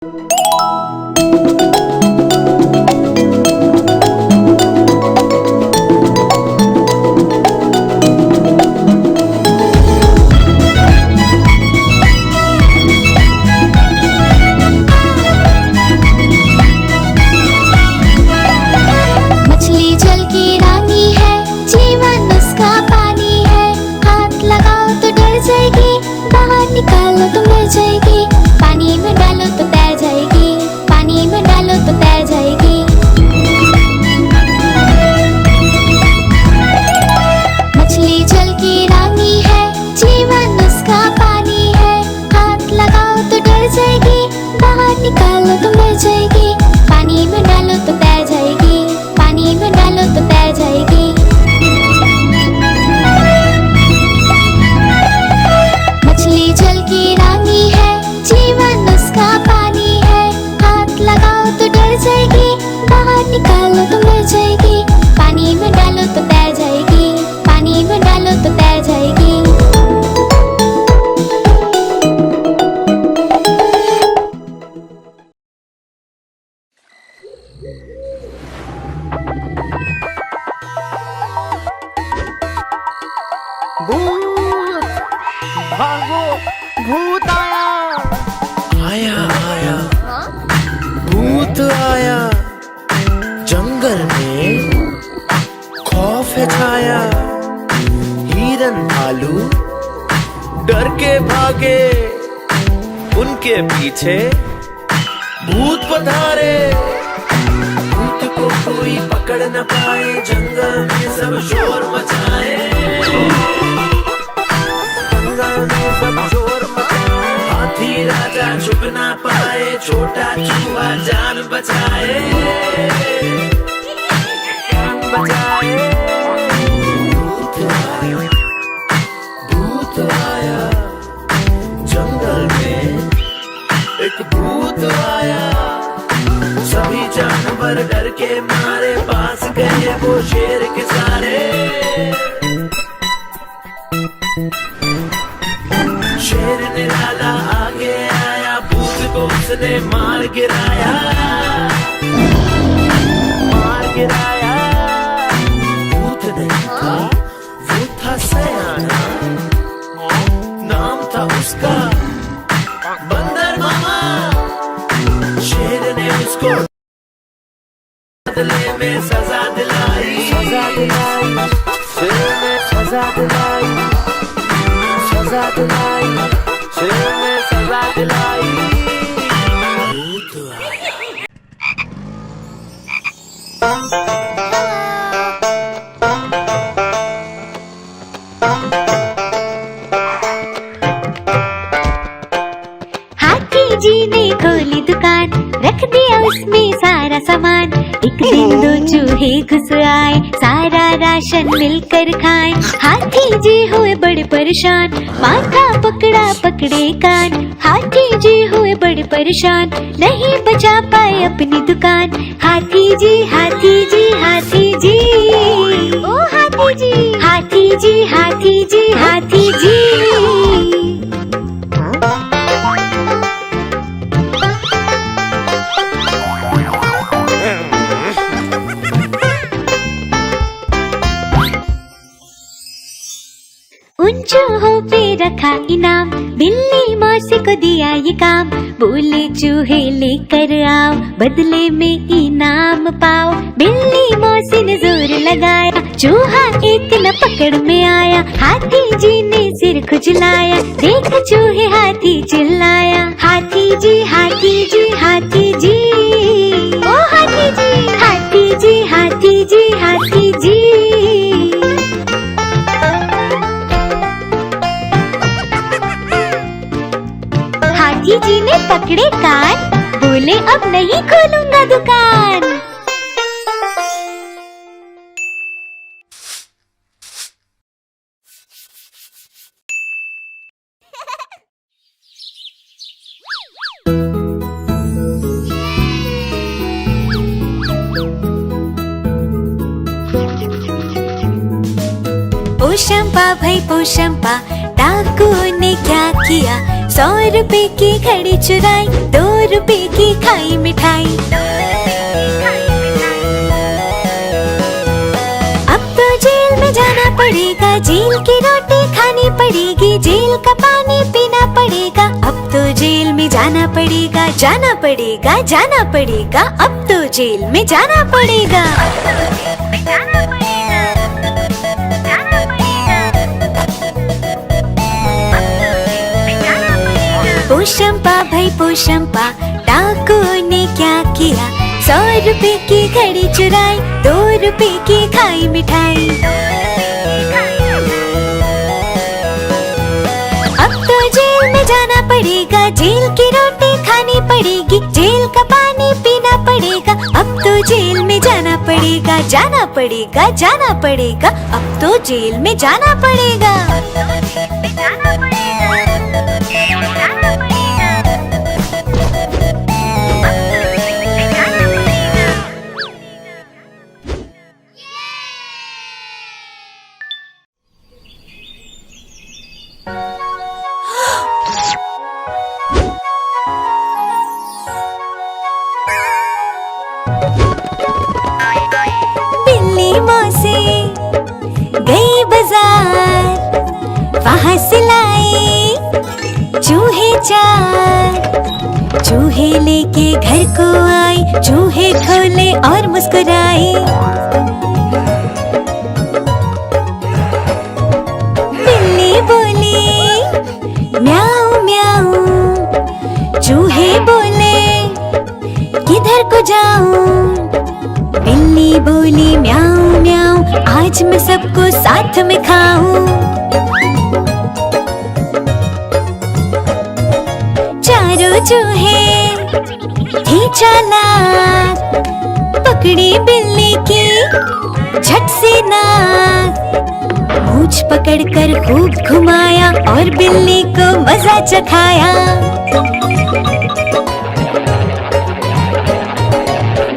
मछली जल की रानी है, जीवन उसका पानी है। हाथ लगाओ तो डर जाएगी, बाहर निकालो तो मर जाएगी। पानी में डालो तो तैर जाएगी, पानी में डालो तो तैर जाएगी। मछली जल की रानी है, जीवन उसका पानी है। हाथ लगाओ तो डर जाएगी, बाहर निकालो तो मर जाएगी। पानी में डालो तो तैर जाएगी, पानी में डालो तो तैर जाएगी। मछली जल की रानी है, जीवन उसका पानी है। हाथ लगाओ तो डर जाएगी, बाहर निकालो तो मर जाएगी। पानी में डालो तो तैर जाएगी, पानी में डालो तो तैर जाएगी। भूत भागो, भूत आया। आया आया भूत आया, जंगल में खौफ है छाया। हिरन भालू डर के भागे, उनके पीछे भूत पधारे। भूत को कोई पकड़ न पाए, जंगल में सब शोर मचाए। जंगल में सब शोर मचाए। हाथी राजा छुप ना पाए, छोटा चूहा जान बचाए। जान बचाए। भूत आया, जंगल में एक भूत आया। सभी जानवर डर के मारे, पास गए वो शेर के सारे। शेर निराला आगे आया, भूत को उसने मार गिराया। मार गिराया। भूत नहीं था, वो था सयाना। नाम था उसका बंदर मामा। शेर ने उसको बदले में सजा दिलाई। सजा दिलाई। शेर ने सजा दिलाई। सजा दिलाई। शेर ने सजा दिलाई। भूत आया। हाथी जी ने खोली दुकान, रख दिया उसमें सारा सामान। एक दिन दो चूहे घुस आए, सारा राशन मिलकर खाए। हाथी जी हुए बड़े परेशान, माथा पकड़ा पकड़े कान। हाथी जी हुए बड़े परेशान, नहीं बचा पाए अपनी दुकान। हाथी जी हाथी जी हाथी जी, ओ हाथी जी हाथी जी हाथी जी हाथी जी। उन चूहों पे रखा इनाम, बिल्ली मौसी को दिया ये काम। बोले चूहे लेकर आओ, बदले में इनाम पाओ। बिल्ली मौसी ने जोर लगाया, चूहा एक न पकड़ में आया। हाथी जी ने सिर खुजलाया, देख चूहे हाथी चिल्लाया। हाथी जी हाथी जी हाथी जी, ओ हाथी जी हाथी जी हाथी जी हाथी जी। हाथी जी ने पकड़े कान, बोले अब नहीं खोलूंगा दुकान। पोशंपा भाई पोशंपा, डाकू ने क्या किया? 100 रुपए की घड़ी चुराई, 2 रुपए की खाई मिठाई। अब तो जेल में जाना पड़ेगा, जेल की रोटी खानी पड़ेगी, जेल का पानी पीना पड़ेगा। अब तो जेल में जाना पड़ेगा, जाना पड़ेगा, जाना पड़ेगा। अब तो जेल में जाना पड़ेगा। पोशंपा भाई पोशंपा, डाकुओं ने क्या किया? 100 रुपए की घड़ी चुराई, 2 रुपए की खाई मिठाई। अब तो जेल में जाना पड़ेगा, जेल की रोटी खानी पड़ेगी, जेल का पानी पीना पड़ेगा। अब तो जेल में जाना पड़ेगा, जाना पड़ेगा, जाना पड़ेगा। अब तो जेल में जाना पड़ेगा। बिल्ली मौसी गई बाजार, वहाँ से लाई चूहे 4। चूहे लेके घर को आई, चूहे खोले और मुस्कुराई। बिल्ली बोली म्याऊ म्याऊ, चूहे बोले किधर को जाऊं? बिल्ली बोली म्याऊ म्याऊ, आज मैं सबको साथ में खाऊं। चारों चूहे थे चालाक, पकड़ी बिल्ली की झट से नाक। मूंछ पकड़कर खूब घुमाया और बिल्ली को मजा चखाया।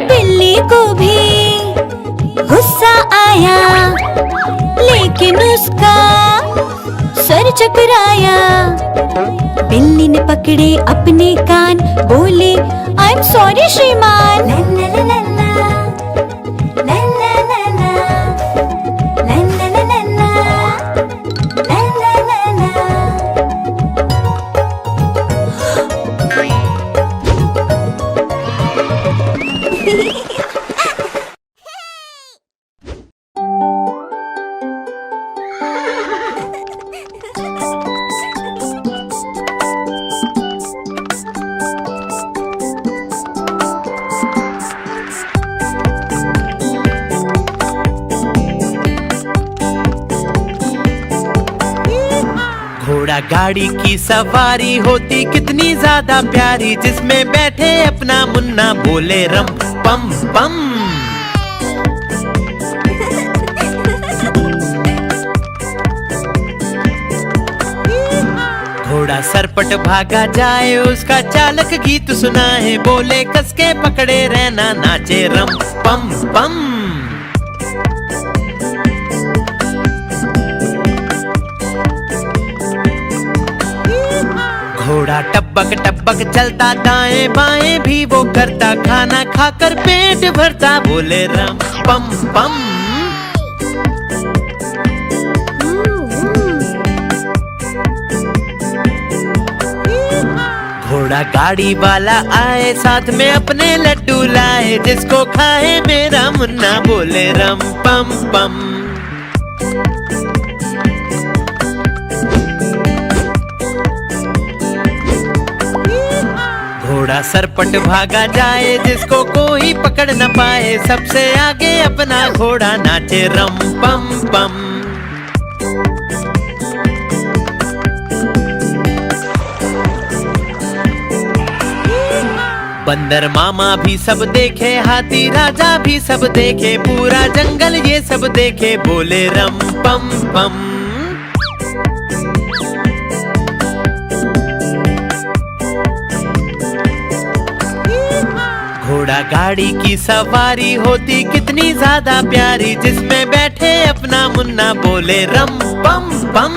बिल्ली को भी गुस्सा आया, लेकिन उसका सर चकराया। बिल्ली ने पकड़े अपने कान, बोली आई एम सॉरी श्रीमान। ला ला ला ला ला, ला ला ला ला, ला ला ला ला ला, ला ला ला ला। घोड़ा गाड़ी की सवारी होती कितनी ज्यादा प्यारी, जिसमें बैठे अपना मुन्ना बोले रम पम पम। घोड़ा सरपट भागा जाए, उसका चालक गीत सुनाए, बोले कसके पकड़े रहना, नाचे रम पम पम। घोड़ा टपक टपक चलता, दाएं बाएं भी वो करता, खाना खाकर पेट भरता, बोले रम पम पम। घोड़ा गाड़ी वाला आए, साथ में अपने लड्डू लाए, जिसको खाए मेरा मुन्ना, बोले रम पम पम। घोड़ा सरपट भागा जाए, जिसको कोई पकड़ न पाए, सबसे आगे अपना घोड़ा नाचे रम पम पम। बंदर मामा भी सब देखे, हाथी राजा भी सब देखे, पूरा जंगल ये सब देखे, बोले रम पम पम। घोड़ा गाड़ी की सवारी होती कितनी ज्यादा प्यारी, जिसमें बैठे अपना मुन्ना, बोले रम पम पम।